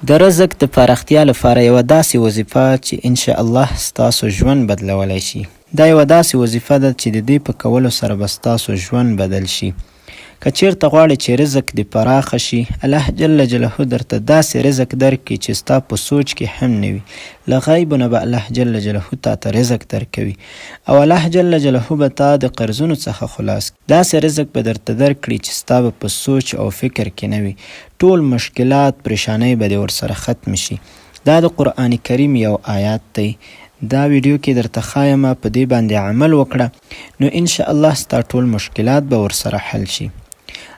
د رزق د پراختیا لپاره یوه داسې وظیفه چې انشاءالله ستاسو ژوند بدلولی شي. دا یوه داسې وظیفه ده چې د دې په کولو سره به ستاسو ژوند بدل شي. که چیرته غواړې چې رزق دې پراخه شي، الله جل جلاله درته داسې رزق درکړي چې ستا په سوچ کې هم نه وي. له غیبو نه به الله جل جلاله تا ته رزق درکوي او الله جل جلاله به تا د قرضونو څخه خلاص کړي. داسې رزق به درته درکړي چې ستا به په سوچ او فکر کې نه وي. ټول مشکلات پریشانۍ به دې ورسره ختم شي. دا د قرآن کریم یو آیات دی. دا ویډیو کې درته ښایمه، په دې باندې عمل وکړه نو انشاءالله ستا ټول مشکلات به ورسره حل شي.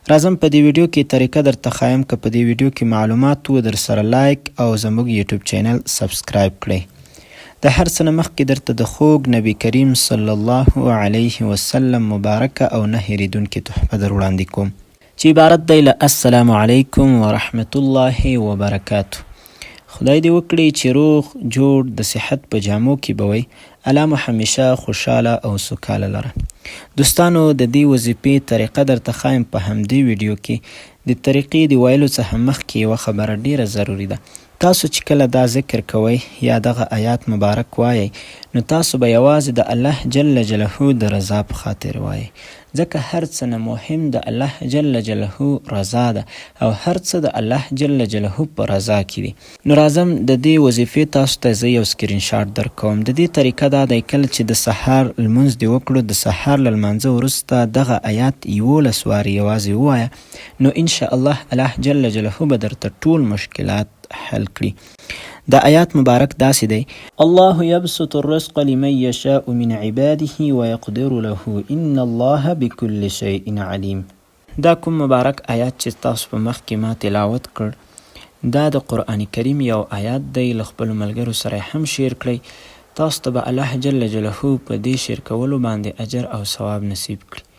راځم په دې ویډیو کې طریقه درته ښایم که په دې ویډیو کې معلومات و در سره لایک او زموږ یوټیوب چینل سبسکرایب کړئ. د هر څه نه مخکې درته د خوږ نبی کریم صلی الله علیه وسلم مبارکه او نه هیریدونکې تحفه در وړاندې کوم چې عبارت دی له السلام علیکم ورحمت الله وبرکاته. خدای دې وکړي چې روغ جوړ د صحت په جامو کې به وئ. الله مو همیشه خوشحاله او سوکاله لره. دوستانو د دې وظیفې طریقه درته ښایم په همدې ویډیو کې. د طریقې د ویلو څخه مخکې یوه خبره ډیره ضروري ده. تاسو چې کله دا ذکر کوئ یا دغه آیات مبارک وایئ نو تاسو به یوازې د الله جل جلاله د رضا په خاطر وایئ، ځکه هر څه نه مهم د الله جل جلاله رضا ده او هر څه د الله جل جلاله په رضا کې دي. نو راځم د دې وظیفې تاسو ته زه یو سکرین شاټ درکوم. د دې طریقه دا دی، کله چې د سهار لمونځ دې وکړو، د سهار له لمانځه وروسته دغه آیات 11 وارې یوازې ووایه نو انشاءالله الله جل جلاله به درته ټول مشکلات حل کړي. دا آیات مبارک داسې دی: الله یبسط الرزق لمن یشاء من عباده ویقدر له ان الله بكل شیء علیم. دا کوم مبارک آیات چې تاسو په مخ کې ما تلاوت کړ، دا د قرآن کریم یو آیات دی. له خپلو ملګرو سره هم شیر کړئ. تاسو ته به الله جل جلاله په دې شیر کولو باندې اجر او ثواب نصیب کړي.